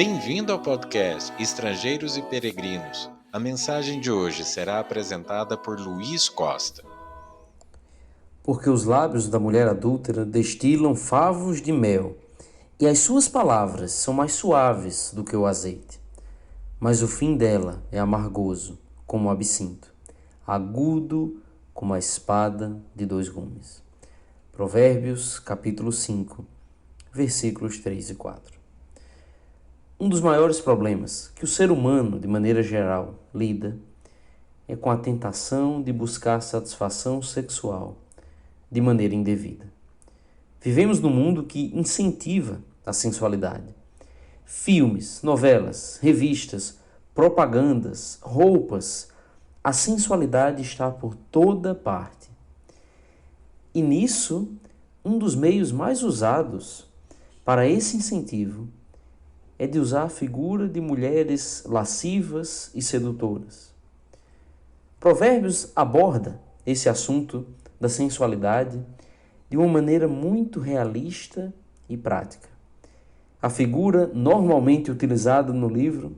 Bem-vindo ao podcast Estrangeiros e Peregrinos. A mensagem de hoje será apresentada por Luiz Costa. Porque os lábios da mulher adúltera destilam favos de mel, e as suas palavras são mais suaves do que o azeite. Mas o fim dela é amargoso, como o absinto, agudo como a espada de dois gumes. Provérbios, capítulo 5, versículos 3 e 4. Um dos maiores problemas que o ser humano, de maneira geral, lida é com a tentação de buscar satisfação sexual de maneira indevida. Vivemos num mundo que incentiva a sensualidade. Filmes, novelas, revistas, propagandas, roupas, a sensualidade está por toda parte. E nisso, um dos meios mais usados para esse incentivo é de usar a figura de mulheres lascivas e sedutoras. Provérbios aborda esse assunto da sensualidade de uma maneira muito realista e prática. A figura normalmente utilizada no livro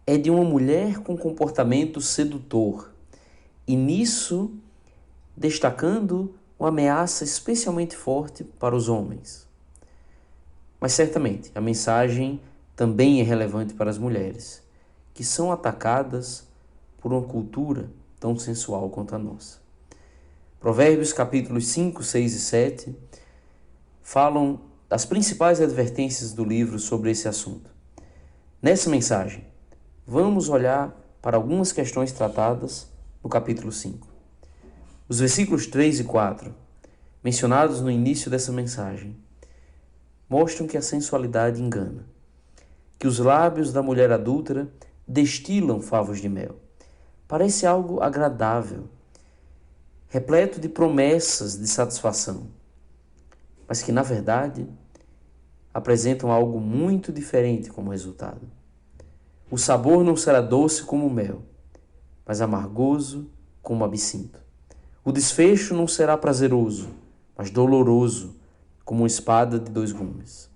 é de uma mulher com comportamento sedutor, e nisso destacando uma ameaça especialmente forte para os homens. Mas certamente a mensagem também é relevante para as mulheres, que são atacadas por uma cultura tão sensual quanto a nossa. Provérbios capítulos 5, 6 e 7 falam das principais advertências do livro sobre esse assunto. Nessa mensagem, vamos olhar para algumas questões tratadas no capítulo 5. Os versículos 3 e 4, mencionados no início dessa mensagem, mostram que a sensualidade engana, que os lábios da mulher adúltera destilam favos de mel. Parece algo agradável, repleto de promessas de satisfação, mas que, na verdade, apresentam algo muito diferente como resultado. O sabor não será doce como o mel, mas amargoso como o absinto. O desfecho não será prazeroso, mas doloroso, como uma espada de dois gumes.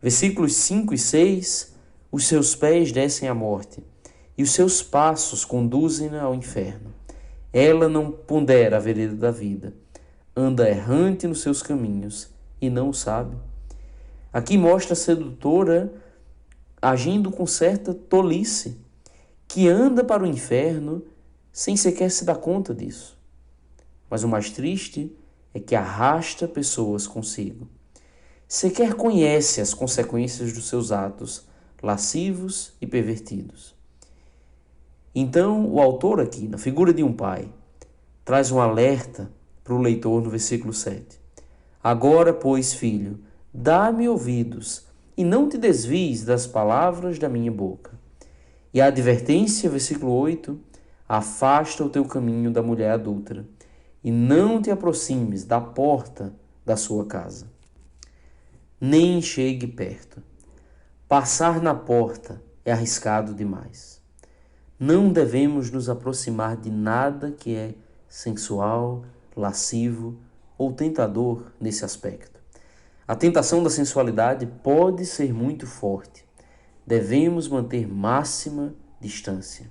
Versículos 5 e 6, os seus pés descem à morte, e os seus passos conduzem-na ao inferno. Ela não pondera a vereda da vida, anda errante nos seus caminhos, e não o sabe. Aqui mostra a sedutora agindo com certa tolice, que anda para o inferno sem sequer se dar conta disso. Mas o mais triste é que arrasta pessoas consigo. Sequer conhece as consequências dos seus atos lascivos e pervertidos. Então, o autor aqui, na figura de um pai, traz um alerta para o leitor no versículo 7. Agora, pois, filho, dá-me ouvidos e não te desvies das palavras da minha boca. E a advertência, versículo 8, afasta o teu caminho da mulher adúltera e não te aproximes da porta da sua casa. Nem chegue perto. Passar na porta é arriscado demais. Não devemos nos aproximar de nada que é sensual, lascivo ou tentador nesse aspecto. A tentação da sensualidade pode ser muito forte. Devemos manter máxima distância.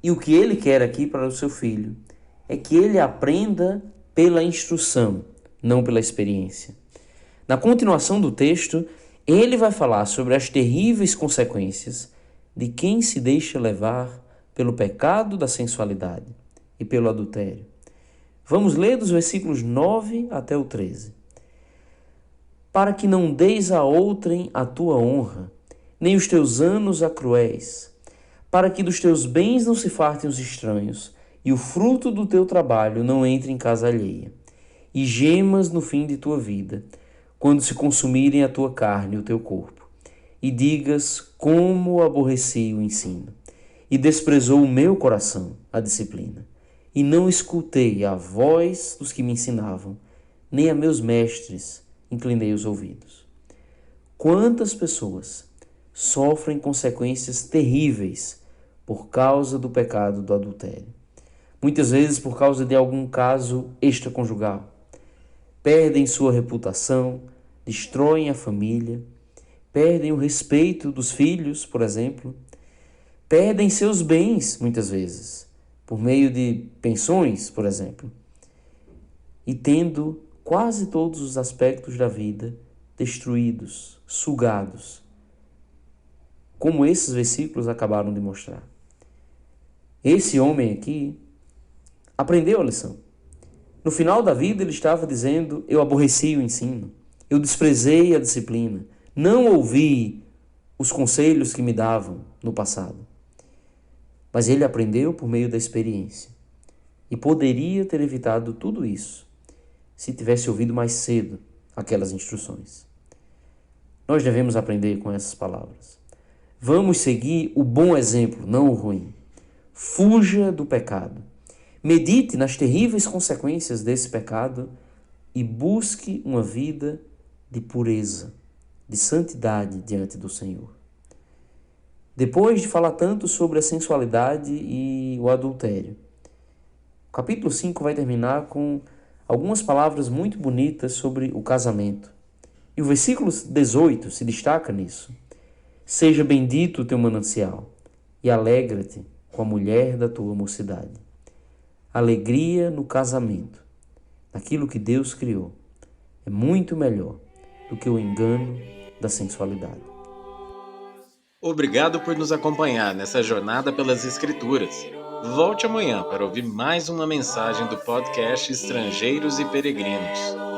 E o que ele quer aqui para o seu filho é que ele aprenda pela instrução, não pela experiência. Na continuação do texto, ele vai falar sobre as terríveis consequências de quem se deixa levar pelo pecado da sensualidade e pelo adultério. Vamos ler dos versículos 9 até o 13. Para que não deis a outrem a tua honra, nem os teus anos a cruéis, para que dos teus bens não se fartem os estranhos, e o fruto do teu trabalho não entre em casa alheia, e gemas no fim de tua vida, quando se consumirem a tua carne e o teu corpo, e digas como aborreci o ensino, e desprezou o meu coração a disciplina, e não escutei a voz dos que me ensinavam, nem a meus mestres inclinei os ouvidos. Quantas pessoas sofrem consequências terríveis por causa do pecado do adultério? Muitas vezes por causa de algum caso extraconjugal. Perdem sua reputação, destroem a família, perdem o respeito dos filhos, por exemplo, perdem seus bens, muitas vezes, por meio de pensões, por exemplo, e tendo quase todos os aspectos da vida destruídos, sugados, como esses versículos acabaram de mostrar. Esse homem aqui aprendeu a lição. No final da vida ele estava dizendo: eu aborreci o ensino, eu desprezei a disciplina, não ouvi os conselhos que me davam no passado. Mas ele aprendeu por meio da experiência e poderia ter evitado tudo isso se tivesse ouvido mais cedo aquelas instruções. Nós devemos aprender com essas palavras. Vamos seguir o bom exemplo, não o ruim. Fuja do pecado. Medite nas terríveis consequências desse pecado e busque uma vida de pureza, de santidade diante do Senhor. Depois de falar tanto sobre a sensualidade e o adultério, o capítulo 5 vai terminar com algumas palavras muito bonitas sobre o casamento. E o versículo 18 se destaca nisso. Seja bendito o teu manancial e alegra-te com a mulher da tua mocidade. Alegria no casamento, naquilo que Deus criou, é muito melhor do que o engano da sensualidade. Obrigado por nos acompanhar nessa jornada pelas Escrituras. Volte amanhã para ouvir mais uma mensagem do podcast Estrangeiros e Peregrinos.